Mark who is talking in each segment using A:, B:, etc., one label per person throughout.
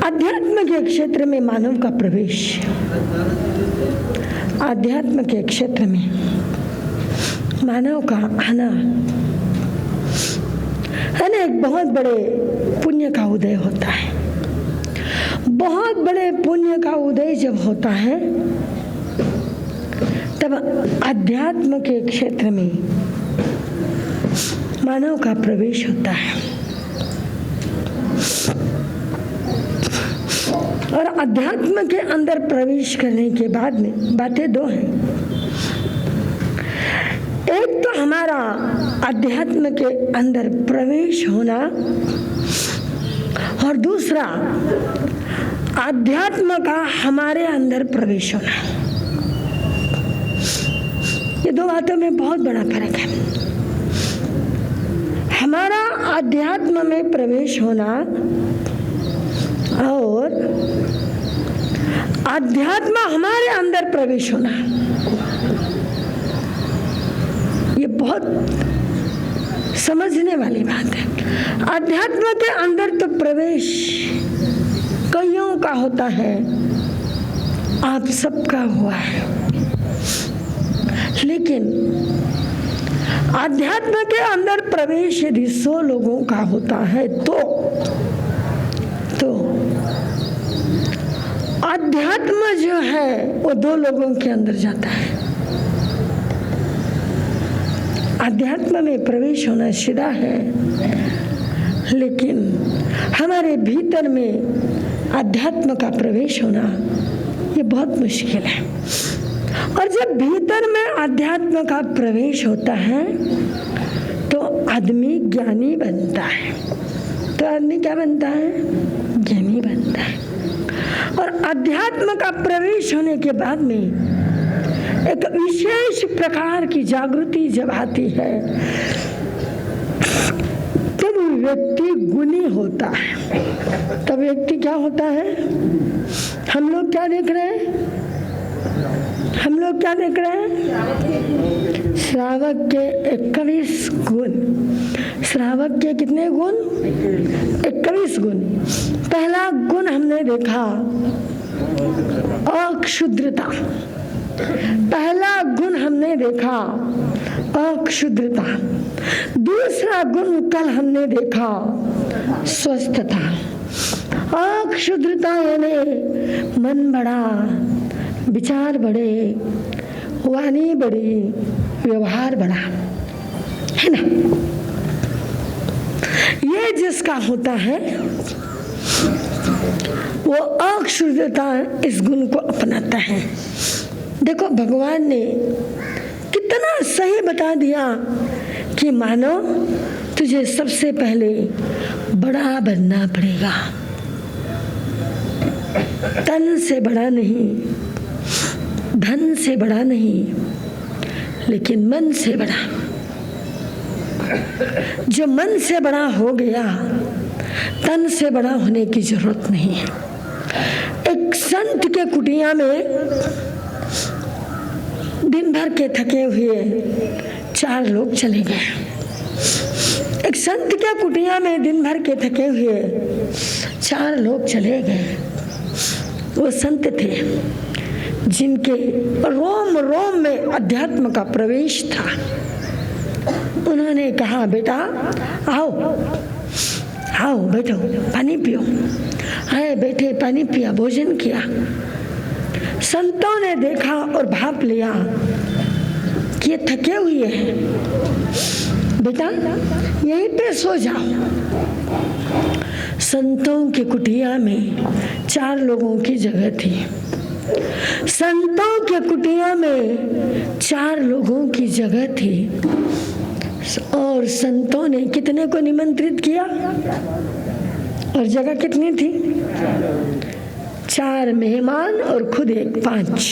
A: अध्यात्म के क्षेत्र में मानव का प्रवेश, अध्यात्म के क्षेत्र में मानव का आना है ना, एक बहुत बड़े पुण्य का उदय होता है। बहुत बड़े पुण्य का उदय जब होता है तब अध्यात्म के क्षेत्र में मानव का प्रवेश होता है। और अध्यात्म के अंदर प्रवेश करने के बाद में बातें दो हैं। एक तो हमारा अध्यात्म के अंदर प्रवेश होना और दूसरा अध्यात्म का हमारे अंदर प्रवेश होना। ये दो बातों में बहुत बड़ा फर्क है। हमारा अध्यात्म में प्रवेश होना और अध्यात्म हमारे अंदर प्रवेश होना, ये बहुत समझने वाली बात है। अध्यात्म के अंदर तो प्रवेश कईयों का होता है, आप सबका हुआ है, लेकिन अध्यात्म के अंदर प्रवेश यदि 100 लोगों का होता है तो अध्यात्म जो है वो 2 लोगों के अंदर जाता है। अध्यात्म में प्रवेश होना सीधा है, लेकिन हमारे भीतर में अध्यात्म का प्रवेश होना ये बहुत मुश्किल है। और जब भीतर में अध्यात्म का प्रवेश होता है तो आदमी ज्ञानी बनता है। तो आदमी क्या बनता है? ज्ञानी बनता है। और अध्यात्म का प्रवेश होने के बाद में एक विशेष प्रकार की जागृति जब आती है तब व्यक्ति गुणी होता है। तब व्यक्ति क्या होता है? हम लोग क्या देख रहे हैं? हम लोग क्या देख रहे हैं? श्रावक के 21 गुण। श्रावक के कितने गुण? 21 गुण। पहला गुण हमने देखा अक्षुद्रता। पहला गुण हमने देखा अक्षुद्रता। दूसरा गुण कल हमने देखा स्वस्थता। अक्षुद्रता यानी मन बड़ा, विचार बड़े, वाणी बड़ी, व्यवहार बड़ा, है ना। ये जिसका होता है वो अक्षुद्रता इस गुण को अपनाता है। देखो भगवान ने कितना सही बता दिया कि मानो तुझे सबसे पहले बड़ा बनना पड़ेगा, तन से बड़ा नहीं, धन से बड़ा नहीं, लेकिन मन से बड़ा। जो मन से बड़ा हो गया, तन से बड़ा होने की जरूरत नहीं है। एक संत के कुटिया में दिन भर के थके हुए 4 लोग चले गए। एक संत के कुटिया में दिन भर के थके हुए 4 लोग चले गए। वो संत थे जिनके रोम रोम में अध्यात्म का प्रवेश था। उन्होंने कहा, बेटा आओ आओ, बैठो, पानी पियो। आए, बैठे, पानी पिया, भोजन किया। संतों ने देखा और भाप लिया कि ये थके हुए हैं, बेटा यहीं पे सो जाओ। संतों की कुटिया में 4 लोगों की जगह थी। संतों के कुटिया में 4 लोगों की जगह थी। और संतों ने कितने को निमंत्रित किया? और जगह कितनी थी? 4 मेहमान और खुद एक 5।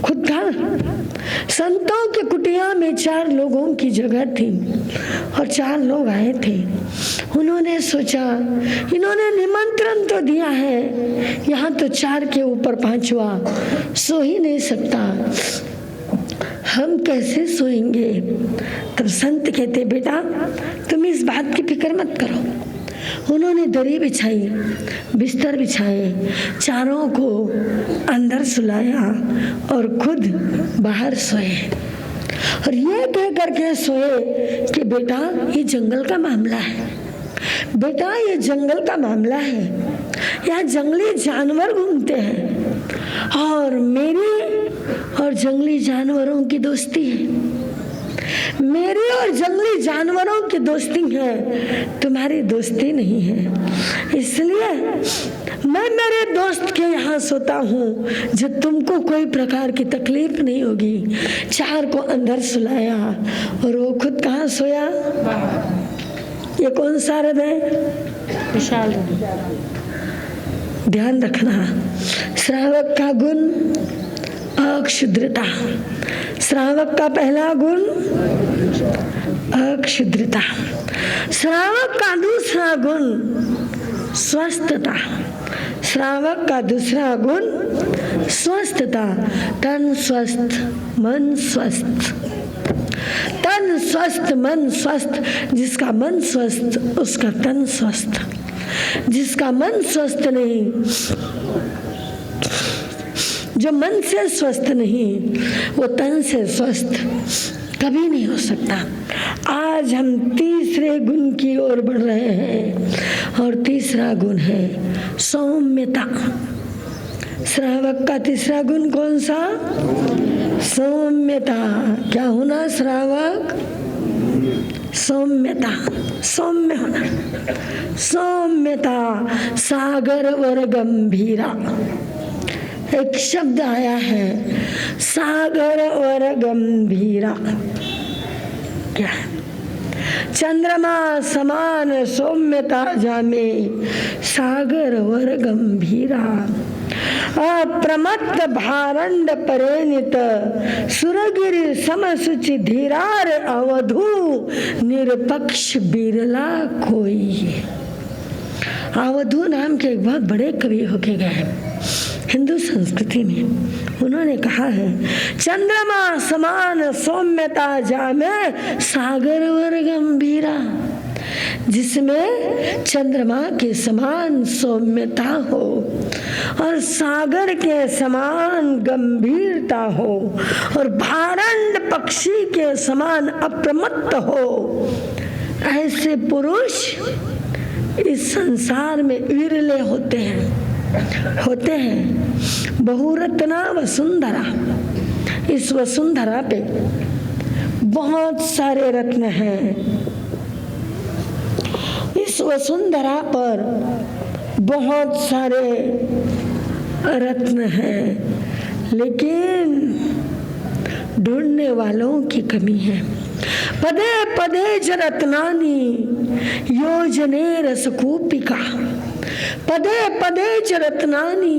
A: खुद था संतों की कुटिया में 4 लोगों की जगह थी और 4 लोग आए थे। उन्होंने सोचा इन्होंने निमंत्रण तो दिया है, यहाँ तो 4 के ऊपर 5वां सो ही नहीं सकता, हम कैसे सोएंगे। तब संत कहते बेटा तुम इस बात की फिक्र मत करो। उन्होंने दरी बिछाई, बिस्तर बिछाए, 4 को अंदर सुलाया और खुद बाहर सोए और ये कह करके सोए कि बेटा ये जंगल का मामला है, बेटा ये जंगल का मामला है, यहाँ जंगली जानवर घूमते हैं और मेरी और जंगली जानवरों की दोस्ती है, मेरी और जंगली जानवरों की दोस्ती है, तुम्हारी दोस्ती नहीं है। इसलिए मैं मेरे दोस्त के यहाँ सोता हूँ जो तुमको कोई प्रकार की तकलीफ नहीं होगी। 4 को अंदर सुलाया और वो खुद कहाँ सोया। ये कौन सा हृदय? विशाल। ध्यान रखना, श्रावक का गुण अक्षुद्रता। श्रावक का पहला गुण अक्षुद्रता। श्रावक का दूसरा गुण स्वस्थता। श्रावक का दूसरा गुण स्वस्थता। तन स्वस्थ मन स्वस्थ, तन स्वस्थ मन स्वस्थ। जिसका मन स्वस्थ उसका तन स्वस्थ, जिसका मन स्वस्थ नहीं, जो मन से स्वस्थ नहीं वो तन से स्वस्थ कभी नहीं हो सकता। आज हम तीसरे गुण की ओर बढ़ रहे हैं और तीसरा गुण है सौम्यता। श्रावक का तीसरा गुण कौन सा? सौम्यता। क्या होना श्रावक? सौम्यता, सौम्य होना। सौम्यता सागर वर गंभीरा। एक शब्द आया है सागर और गंभीरा। क्या? चंद्रमा समान सौम्यता जामे सागर वर गंभीरा। अप्रमत्त भारंड परेनित सुरगिरि समसुचि धीरार अवधू निरपक्ष बिरला कोई। अवधू नाम के एक बहुत बड़े कवि होके गए हिंदू संस्कृति में। उन्होंने कहा है चंद्रमा समान सौम्यता जामे सागर वर गंभीरा। जिसमें चंद्रमा के समान सौम्यता हो और सागर के समान गंभीरता हो और भारंड पक्षी के समान अप्रमत्त हो, ऐसे पुरुष इस संसार में विरले होते हैं। बहुरत्ना वसुंधरा। इस वसुंधरा पे बहुत सारे रत्न हैं। इस वसुंधरा पर बहुत सारे रत्न हैं, लेकिन ढूंढने वालों की कमी है। पदे पदे च रत्नानि योजने रसकूपिका। पदे पदे च रत्नानि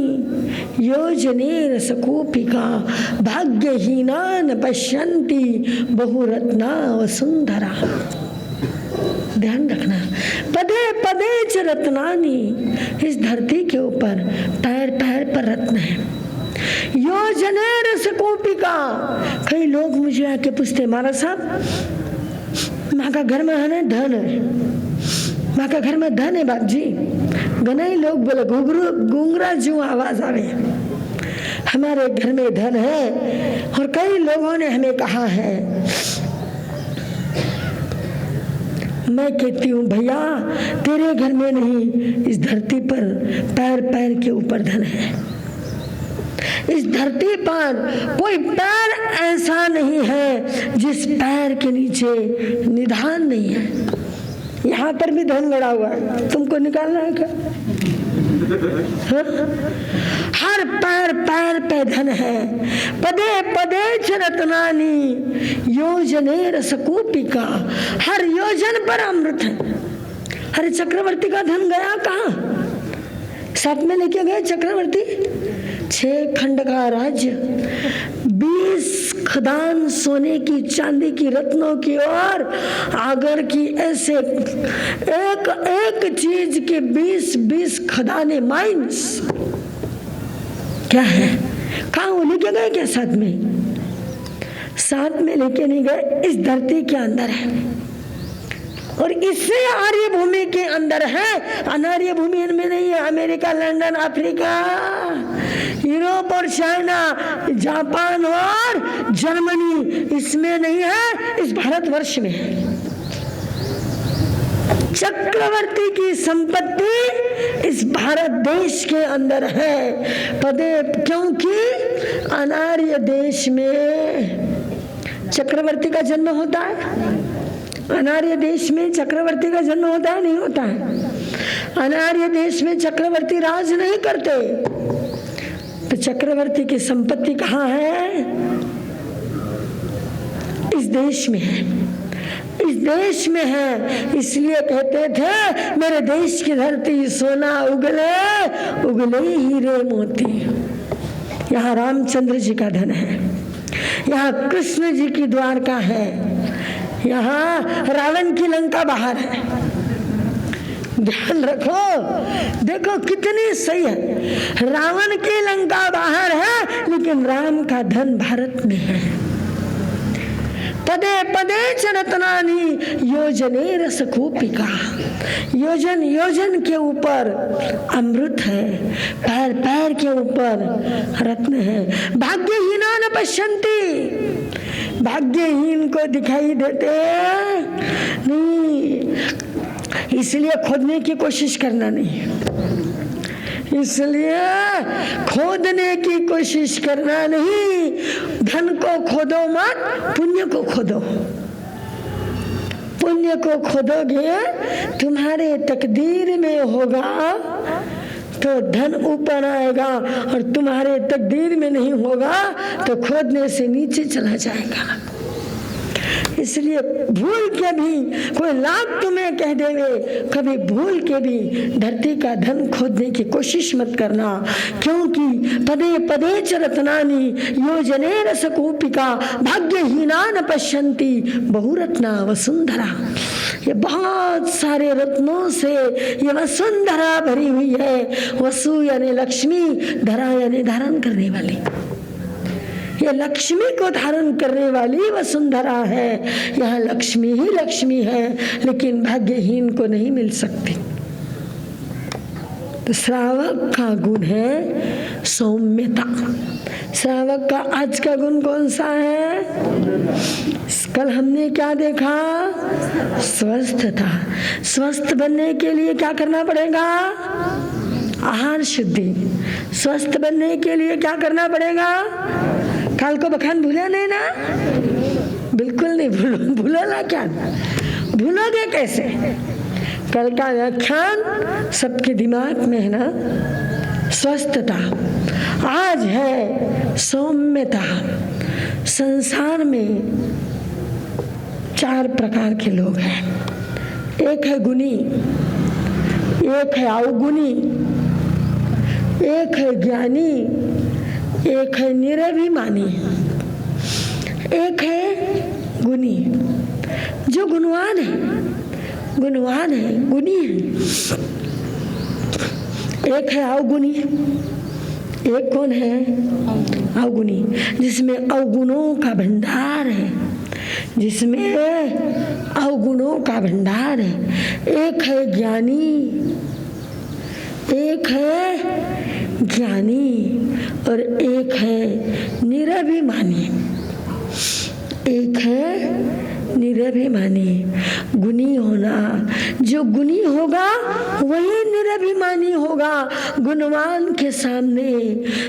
A: योजने रसकूपिका। भाग्यहीनान पश्यन्ति बहुरत्ना वसुंधरा। ध्यान रखना, पदे पदे च रत्नानि। इस धरती के ऊपर पैर पैर पर रत्न है। योजने रसकूपिका। कई लोग मुझे आके पूछते महाराज साहब माँ का घर में है धन है, माँ का घर में धन है बाप जी। गनाई लोग बोले घुंघरा जो आवाज आवे, हमारे घर में धन है। और कई लोगों ने हमें कहा है, मैं कहती हूँ भैया तेरे घर में नहीं, इस धरती पर पैर पैर के ऊपर धन है। इस धरती पर कोई पैर ऐसा नहीं है जिस पैर के नीचे निधान नहीं है। यहाँ पर भी धन गड़ा हुआ है, तुमको निकालना है क्या? हर पैर पैर पे धन है। पदे पदे च रत्नानि योजने रसकूपिका। हर योजन पर अमृत है। अरे चक्रवर्ती का धन गया कहाँ? साथ में लेके गए चक्रवर्ती 6 खंड का राज्य, 20 खदान सोने की, चांदी की, रत्नों की और आगर की, ऐसे एक एक चीज के 20-20 खदाने, माइंस। क्या है? कहाँ वो लेके गए क्या साथ में? साथ में लेके नहीं गए, इस धरती के अंदर है और इससे आर्य भूमि के अंदर है। अनार्य भूमि में नहीं है। अमेरिका, लंदन, अफ्रीका, यूरोप और चाइना, जापान और जर्मनी, इसमें नहीं है, इस भारतवर्ष में है। चक्रवर्ती की संपत्ति इस भारत देश के अंदर है। पदे, क्योंकि अनार्य देश में चक्रवर्ती का जन्म होता है। अनार्य देश में चक्रवर्ती का जन्म होता है, नहीं होता है। अनार्य देश में चक्रवर्ती राज नहीं करते। तो चक्रवर्ती की संपत्ति कहाँ है? इस देश में है, इस देश में है। इसलिए कहते थे मेरे देश की धरती सोना उगले, उगले हीरे मोती। यहाँ रामचंद्र जी का धन है, यहाँ कृष्ण जी की द्वारका है, यहाँ रावण की लंका बाहर है। ध्यान रखो, देखो कितनी सही है। रावण की लंका बाहर है, लेकिन राम का धन भारत में है। पदे पदे च रत्नानि योजने रसकूपिका। योजन योजन के ऊपर अमृत है, पैर पैर के ऊपर रत्न है। भाग्यहीना न पश्यन्ति, भाग्यहीन को दिखाई देते नहीं, इसलिए खोदने की कोशिश करना नहीं, इसलिए खोदने की कोशिश करना नहीं। धन को खोदो मत, पुण्य को खोदो। पुण्य को खोदोगे तुम्हारे तकदीर में होगा तो धन ऊपर आएगा, और तुम्हारे तकदीर में नहीं होगा तो खोदने से नीचे चला जाएगा। इसलिए भूल के भी कोई लाख तुम्हें कह देवे, कभी भूल के भी धरती का धन खोदने की कोशिश मत करना, क्योंकि पदे पदे च रत्नानि योजने रसकूपिका भाग्यहीना न पश्यन्ति बहुरत्ना वसुंधरा। ये बहुत सारे रत्नों से ये वसुंधरा भरी हुई है। वसु यानी लक्ष्मी, धरा यानी धारण करने वाली। ये लक्ष्मी को धारण करने वाली वसुंधरा है। यहाँ लक्ष्मी ही लक्ष्मी है, लेकिन भाग्यहीन को नहीं मिल सकती। तो श्रावक का गुण है सौम्यता। श्रावक का आज का गुण कौन सा है? कल हमने क्या देखा? स्वस्थता। स्वस्थ बनने के लिए क्या करना पड़ेगा? आहार शुद्धि। स्वस्थ बनने के लिए क्या करना पड़ेगा? काल को बखान भूले नहीं ना? बिल्कुल नहीं भूलोगा क्या? भूलोगे कैसे? कल का व्याख्यान सबके दिमाग में है ना? स्वस्थता। आज है सौम्यता। संसार में 4 प्रकार के लोग हैं। एक है गुणी, एक है अवगुणी, एक है ज्ञानी, एक है निरभिमानी, एक है गुणी। जो गुणवान है, गुणवान है, गुणी है। एक है अवगुणी। एक कौन है? अवगुणी, जिसमें अवगुणों का भंडार है, जिसमें अवगुणों का भंडार है। एक है ज्ञानी, एक है ज्ञानी और एक है निरभिमानी। एक है निरभिमानी। गुणी होना, जो गुणी होगा वही निरभिमानी होगा। गुणवान के सामने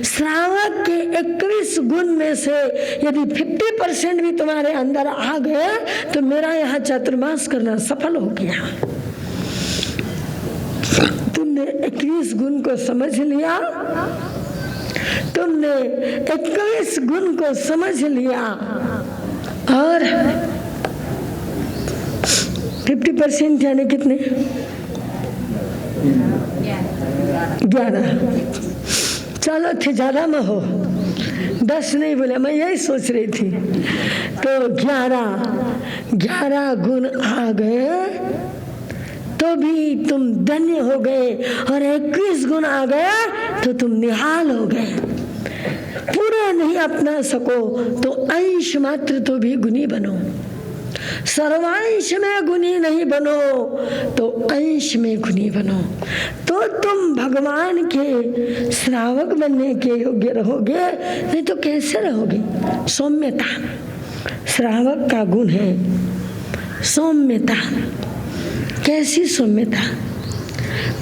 A: श्रावक के 21 गुण में से यदि 50% भी तुम्हारे अंदर आ गए तो मेरा यहाँ चातुर्मास करना सफल हो गया। तुमने 21 गुण को समझ लिया, तुमने 21 गुण को समझ लिया और 50% यानी कितने? 11। चलो थे ज्यादा में हो, 10 नहीं बोले, मैं यही सोच रही थी। तो 11 गुण आ गए तो भी तुम धन्य हो गए, और 21 गुण आ गए तो तुम निहाल हो गए। पूरे नहीं अपना सको तो अंश मात्र तो भी गुणी बनो। सर्वांश में गुणी नहीं बनो तो अंश में गुणी बनो, तो तुम भगवान के श्रावक बनने के योग्य रहोगे। नहीं तो कैसे रहोगे? सौम्यता श्रावक का गुण है। सौम्यता, कैसी सौम्यता?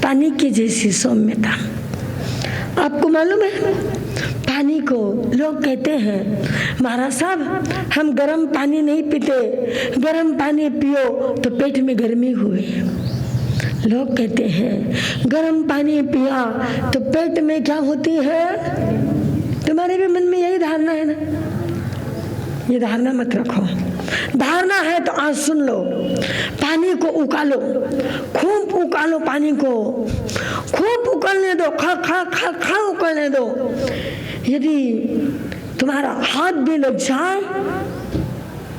A: पानी की जैसी सौम्यता। आपको मालूम है, पानी को लोग कहते हैं महाराज साहब हम गर्म पानी नहीं पीते, गर्म पानी पियो तो पेट में गर्मी हुई। लोग कहते हैं गर्म पानी पिया तो पेट में क्या होती है? तुम्हारे भी मन में यही धारणा है ना? ये धारणा मत रखो। धारणा है तो आज सुन लो। पानी को उकालो, खूब उकालो, पानी को खूब उकलने दो, खा खा खा खा उकलने दो। यदि तुम्हारा हाथ भी लग जाए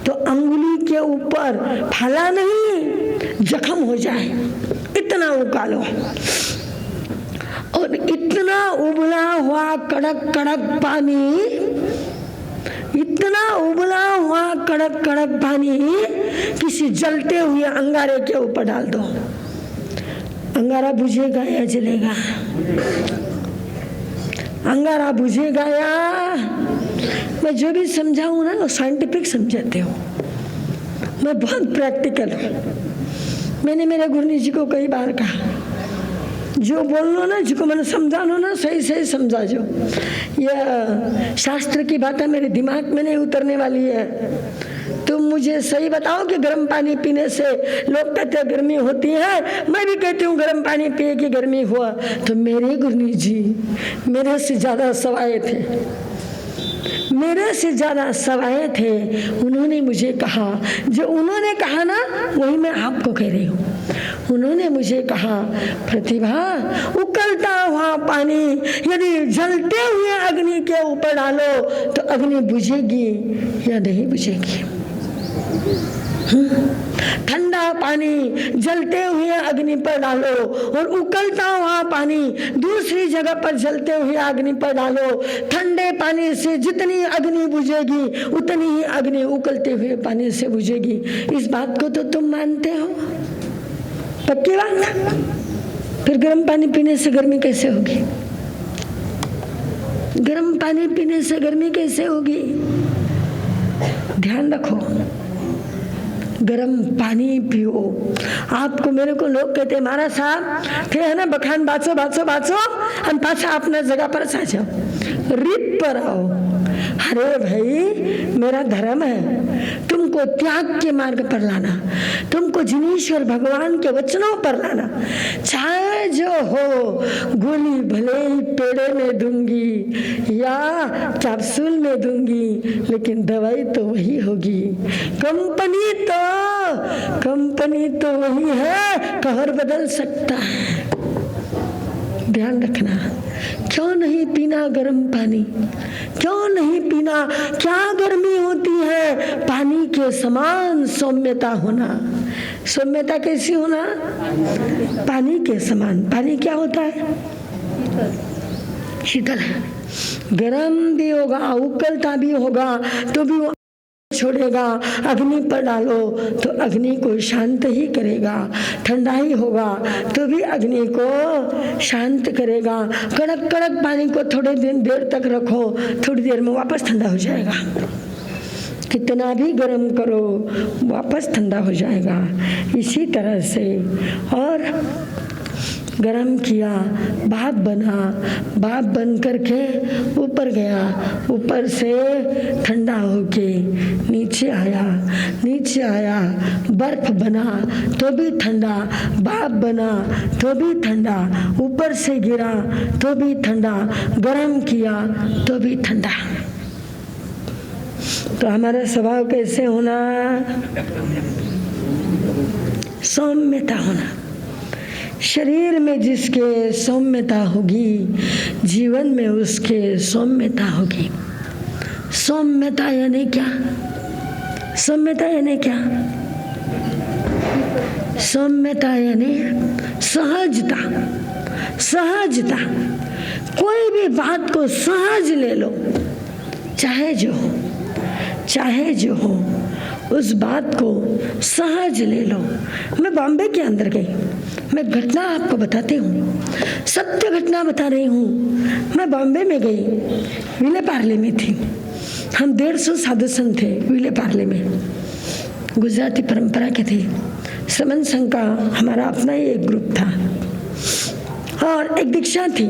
A: तो अंगुली के ऊपर फला नहीं, जख्म हो जाए, इतना उकालो। और इतना उबला हुआ कड़क कड़क पानी, इतना उबला हुआ कड़क कड़क पानी किसी जलते हुए अंगारे के ऊपर डाल दो। अंगारा बुझेगा या जलेगा? अंगारा बुझेगा या? मैं जो भी समझाऊं ना वो साइंटिफिक समझाते हो। मैं बहुत प्रैक्टिकल हूँ। मैंने मेरे गुरुजी जी को कई बार कहा, जो बोल लो ना, जिसको मैंने समझा लो ना, सही सही समझा। जो यह शास्त्र की बातें मेरे दिमाग में नहीं उतरने वाली है। तुम मुझे सही बताओ कि गर्म पानी पीने से लोग कहते हैं गर्मी होती है, मैं भी कहती हूँ गर्म पानी पिए कि गर्मी हुआ। तो मेरे गुरुजी जी मेरे से ज्यादा सवाए थे, मेरे से ज्यादा सवाए थे। उन्होंने मुझे कहा, जो उन्होंने कहा ना वही मैं आपको कह रही हूँ। उन्होंने मुझे कहा, प्रतिभा उकलता हुआ पानी यदि जलते हुए अग्नि के ऊपर डालो तो अग्नि बुझेगी या नहीं बुझेगी? ठंडा पानी जलते हुए अग्नि पर डालो और उकलता हुआ पानी दूसरी जगह पर जलते हुए अग्नि पर डालो। ठंडे पानी से जितनी अग्नि बुझेगी उतनी ही अग्नि उकलते हुए पानी से बुझेगी। इस बात को तो तुम मानते हो? पक्की बात ना? फिर गर्म पानी पीने से गर्मी कैसे होगी? गर्म पानी पीने से गर्मी कैसे होगी? ध्यान रखो, गर्म पानी पियो। आपको मेरे को लोग कहते महाराज साहब थे है ना बखान बाचो बाचो बाचो हम पाछा अपना जगह पर आ जाओ, रिप पर आओ। अरे भाई मेरा धर्म है तुमको त्याग के मार्ग पर लाना, तुमको जिनेश्वर भगवान के वचनों पर लाना। चाहे जो हो, गोली भले ही पेड़े में दूंगी या कैप्सूल में दूंगी, लेकिन दवाई तो वही होगी। कंपनी तो वही है, कहर बदल सकता है। ध्यान रखना। क्यों नहीं पीना गर्म पानी? क्यों नहीं पीना? क्या गर्मी होती है? पानी के समान सौम्यता होना। सौम्यता कैसी होना? पानी के समान। पानी क्या होता है? शीतल है। गर्म भी होगा, उकलता भी होगा तो भी वो छोड़ेगा। अग्नि पर डालो तो अग्नि को शांत ही करेगा। ठंडा ही होगा तो भी अग्नि को शांत करेगा। कड़क कड़क पानी को थोड़े दिन देर तक रखो, थोड़ी देर में वापस ठंडा हो जाएगा। कितना भी गर्म करो वापस ठंडा हो जाएगा। इसी तरह से और गरम किया, भाप बना, भाप बन करके ऊपर गया, ऊपर से ठंडा होके नीचे आया, नीचे आया, बर्फ बना तो भी ठंडा, भाप बना तो भी ठंडा, ऊपर से गिरा तो भी ठंडा, गरम किया तो भी ठंडा। तो हमारा स्वभाव कैसे होना? सौम्यता होना। शरीर में जिसके सौम्यता होगी, जीवन में उसके सौम्यता होगी। सौम्यता यानी क्या? सौम्यता यानी क्या? सौम्यता यानी सहजता। सहजता, कोई भी बात को सहज ले लो, चाहे जो हो, चाहे जो हो, उस बात को सहज ले लो। मैं बॉम्बे के अंदर गई, मैं घटना आपको बताती हूँ, सत्य घटना बता रही हूँ। मैं बॉम्बे में गई, विले पार्ले में थी। हम 150 साधु संत थे विले पार्ले में, गुजराती परंपरा के थे। श्रमण संघ का हमारा अपना ही एक ग्रुप था और एक दीक्षा थी।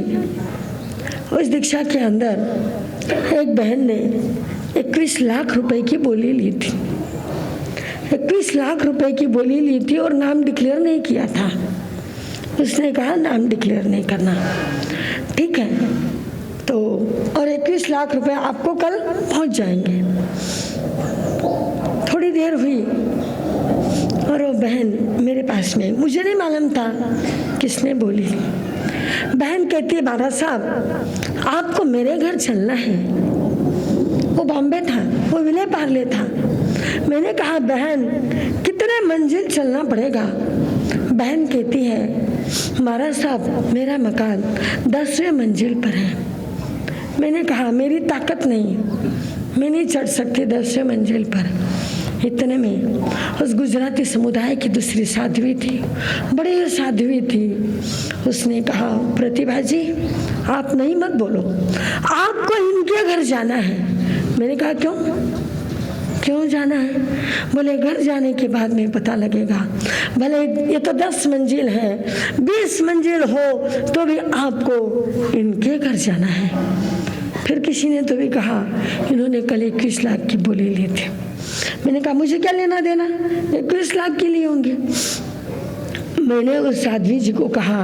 A: उस दीक्षा के अंदर एक बहन ने 21 लाख रुपए की बोली ली थी। 21 लाख रुपए की बोली ली थी और नाम डिक्लेयर नहीं किया था। उसने कहा नाम डिक्लेयर नहीं करना, ठीक है तो, और 21 लाख रुपए आपको कल पहुंच जाएंगे। थोड़ी देर हुई और वो बहन मेरे पास में, मुझे नहीं मालूम था किसने बोली। बहन कहती है महाराज साहब आपको मेरे घर चलना है। वो बॉम्बे था, वो विले पार्ले था। मैंने कहा बहन कितने मंजिल चलना पड़ेगा? बहन कहती है महाराज साहब मेरा मकान 10वें मंजिल पर है। मैंने कहा मेरी ताकत नहीं, मैं नहीं चढ़ सकती 10वें मंजिल पर। इतने में उस गुजराती समुदाय की दूसरी साध्वी थी, बड़ी साध्वी थी। उसने कहा प्रतिभा जी आप नहीं मत बोलो, आपको इनके घर जाना है। मैंने कहा क्यों? क्यों जाना है? बोले घर जाने के बाद में पता लगेगा, भले ये तो 10 मंजिल है, 20 मंजिल हो तो भी आपको इनके घर जाना है। फिर किसी ने तो भी कहा इन्होंने कल 21 लाख की बोली ली थी। मैंने कहा मुझे क्या लेना देना, 21 लाख की लिए होंगे। मैंने उस साध्वी जी को कहा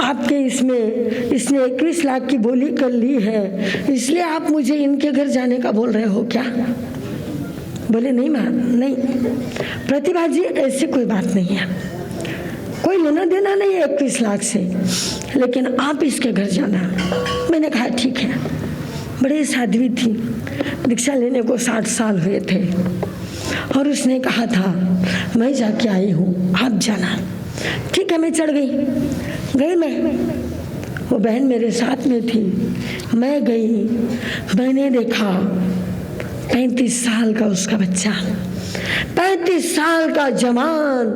A: आपके इसमें इसने 21 लाख की बोली कर ली है, इसलिए आप मुझे इनके घर जाने का बोल रहे हो क्या? बोले नहीं मां, नहीं प्रतिभा जी ऐसी कोई बात नहीं है, कोई लेना देना नहीं है 21 लाख से, लेकिन आप इसके घर जाना। मैंने कहा ठीक है। बड़ी साध्वी थी, दीक्षा लेने को 60 साल हुए थे और उसने कहा था मैं जाके आई हूँ आप जाना। ठीक है मैं चढ़ गई मैं, वो बहन मेरे साथ में थी। मैं गई, मैंने देखा 35 साल का उसका बच्चा, 35 साल का जवान,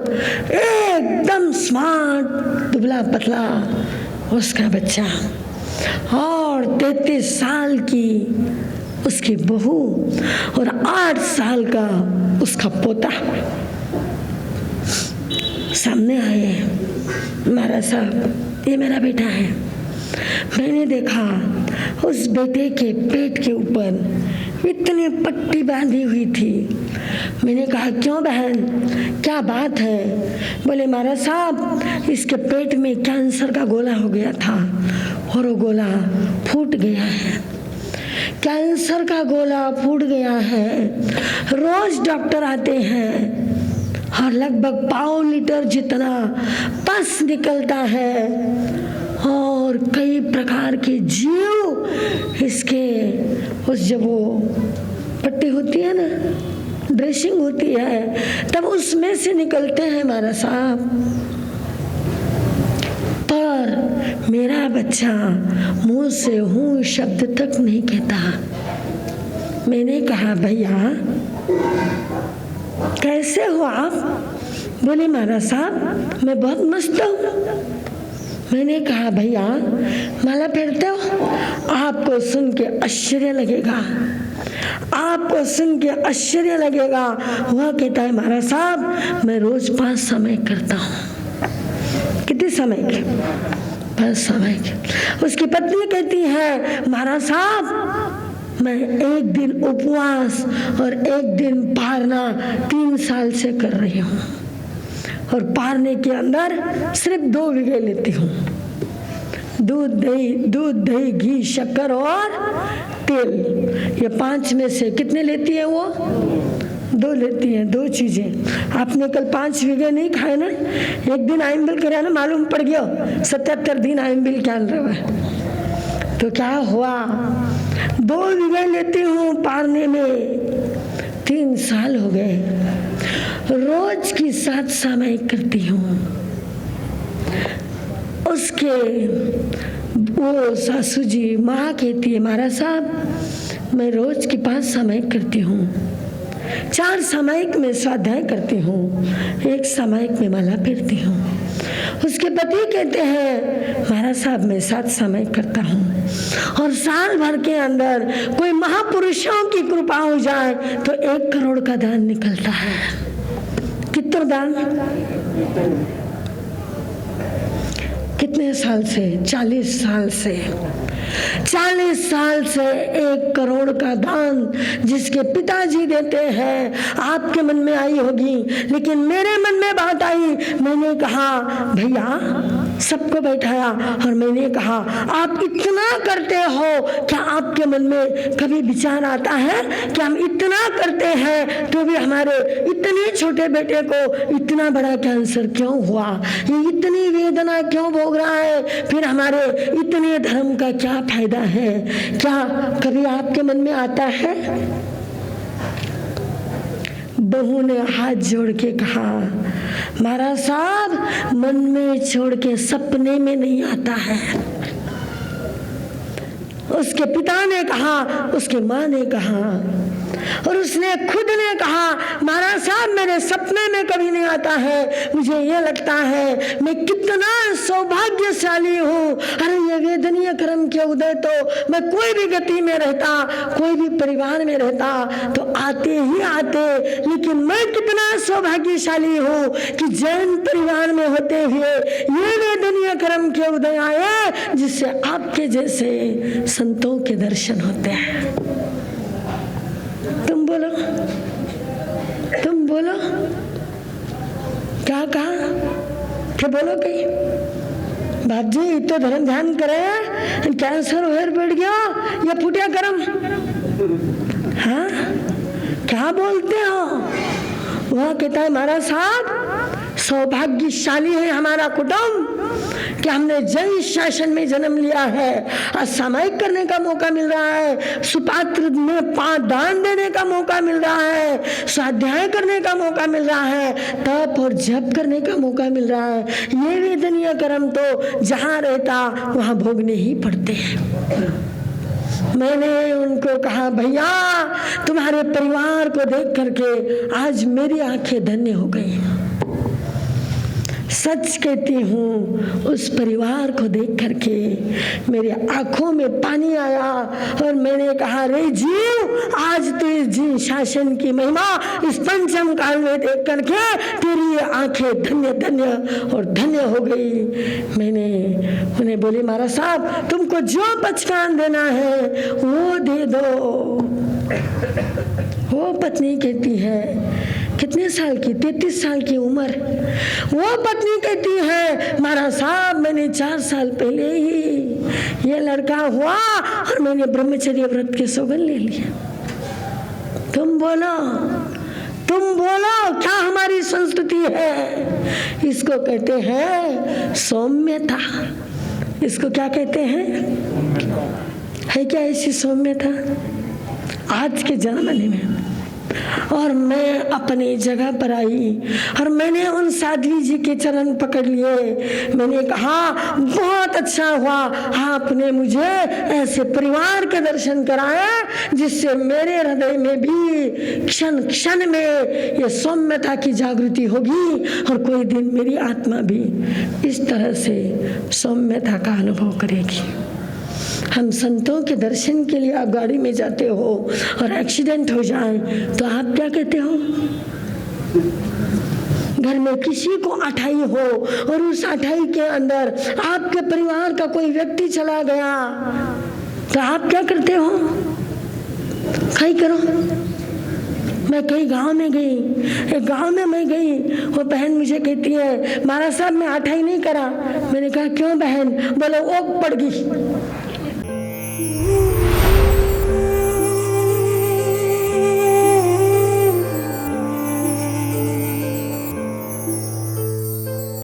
A: एकदम स्मार्ट, दुबला पतला उसका बच्चा, और 33 साल की उसकी बहू और 8 साल का उसका पोता सामने आए। महाराज साहब ये मेरा बेटा है। मैंने देखा उस बेटे के पेट के ऊपर इतनी पट्टी बांधी हुई थी। मैंने कहा क्यों बहन क्या बात है? बोले महाराज साहब इसके पेट में कैंसर का गोला हो गया था और वो गोला फूट गया है। कैंसर का गोला फूट गया है। रोज डॉक्टर आते हैं और लगभग 1.5 लीटर जितना पस निकलता है और कई प्रकार के जीव इसके उस जब वो पट्टी होती है ना, ड्रेसिंग होती है, तब उसमें से निकलते हैं महाराज साहब। पर मेरा बच्चा मुंह से हूँ शब्द तक नहीं कहता। मैंने कहा भैया कैसे हो आप? बोले महाराज साहब मैं बहुत मस्त हूँ। मैंने कहा भैया माला फेरते हो? आपको सुन के आश्चर्य लगेगा, आपको सुन के आश्चर्य लगेगा। वह कहता है महाराज साहब मैं रोज 5 समय करता हूँ। कितने समय के? 5 समय के। उसकी पत्नी कहती है महाराज साहब मैं एक दिन उपवास और एक दिन पारना 3 साल से कर रही हूँ, और पारने के अंदर सिर्फ 2 बीघे लेती हूँ। दूध दही घी शक्कर और तेल, ये 5 में से कितने लेती है वो? 2 लेती है। 2 चीजें। आपने कल 5 बीघे नहीं खाए ना, एक दिन आइम्बिल करे ना, मालूम पड़ गया 77 दिन आइम्बिल क्या रहा है। तो क्या हुआ? 2 बीघे लेती हूँ पारने में 3 साल हो गए। रोज की 7 सामायिक करती हूँ। उसके वो सासू जी माँ कहती है, महाराज साहब मैं रोज की 5 सामायिक करती हूँ, 4 सामायिक में स्वाध्याय करती हूँ, 1 सामायिक में माला फेरती हूँ। उसके पति कहते हैं, महाराज साहब मैं 7 सामायिक करता हूँ और साल भर के अंदर कोई महापुरुषों की कृपा हो जाए तो 1 करोड़ का दान निकलता है। कितना दान? कितने साल से? 40 साल से। 40 साल से 1 करोड़ का दान जिसके पिताजी देते हैं। आपके मन में आई होगी, लेकिन मेरे मन में बात आई। मैंने कहा भैया, सबको बैठाया और मैंने कहा आप इतना करते हो, क्या आपके मन में कभी विचार आता है कि हम इतना करते हैं तो भी हमारे इतने छोटे बेटे को इतना बड़ा कैंसर क्यों हुआ, ये इतनी वेदना क्यों भोग रहा है, फिर हमारे इतने धर्म का क्या फायदा है? क्या कभी आपके मन में आता है? बहू ने हाथ जोड़ के कहा, महाराज साहब मन में छोड़ के सपने में नहीं आता है। उसके पिता ने कहा, उसके माँ ने कहा और उसने खुद ने कहा, महाराज साहब मेरे सपने में कभी नहीं आता है। मुझे ये लगता है मैं कितना सौभाग्यशाली हूँ। अरे ये वेदनीय कर्म के उदय तो मैं कोई भी गति में रहता, कोई भी परिवार में रहता तो आते ही आते, लेकिन मैं कितना सौभाग्यशाली हूँ कि जैन परिवार में होते हुए ये वेदनीय कर्म के उदय आए जिससे आपके जैसे संतों के दर्शन होते हैं। तुम बोलो, तुम बोलो, क्या कहा? क्या बोलो कहीं? बाप जी तो धर्म ध्यान करे, कैंसर वगैरह बढ़ गया या फुटिया करम? हाँ क्या बोलते हो? वह कहता है, महाराज साहब सौभाग्यशाली है हमारा कुटुंब कि हमने जैन शासन में जन्म लिया है। असामयिक करने का मौका मिल रहा है, सुपात्र में 5 दान देने का मौका मिल रहा है, स्वाध्याय करने का मौका मिल रहा है, तप और जप करने का मौका मिल रहा है। ये वेदनीय कर्म तो जहाँ रहता वहाँ भोगने ही पड़ते हैं। मैंने उनको कहा, भैया तुम्हारे परिवार को देख करके आज मेरी आंखें धन्य हो गई। सच कहती हूँ, उस परिवार को देख करके मेरे आंखों में पानी आया और मैंने कहा, रे जीव आज तो इस जीव शासन की महिमा इस पंचम काल में देख करके तेरी ये आंखें धन्य धन्य और धन्य हो गई। मैंने उन्हें बोली, महाराज साहब तुमको जो पचकान देना है वो दे दो। वो पत्नी कहती है, कितने साल की? 33 साल की उम्र। वो पत्नी कहती है, महाराज साहब मैंने 4 साल पहले ही ये लड़का हुआ और मैंने ब्रह्मचर्य व्रत के सौगंध ले लिया। तुम बोलो, तुम बोलो, क्या हमारी संस्कृति है? इसको कहते हैं सौम्यता। इसको क्या कहते हैं? है क्या ऐसी सौम्यता आज के जमाने में? और मैं अपनी जगह पर आई और मैंने उन साध्वी जी के चरण पकड़ लिए। मैंने कहा, बहुत अच्छा हुआ आपने मुझे ऐसे परिवार के दर्शन कराए जिससे मेरे हृदय में भी क्षण क्षण में ये सौम्यता की जागृति होगी और कोई दिन मेरी आत्मा भी इस तरह से सौम्यता का अनुभव करेगी। हम संतों के दर्शन के लिए आप गाड़ी में जाते हो और एक्सीडेंट हो जाए तो आप क्या कहते हो? घर में किसी को अठाई हो और उस अठाई के अंदर आपके परिवार का कोई व्यक्ति चला गया तो आप क्या करते हो? कहीं करो। मैं कई गांव में गई, एक गांव में मैं गई, वो बहन मुझे कहती है, महाराज साहब मैं अठाई नहीं करा। मैंने कहा क्यों बहन? बोले ओक पड़ गई।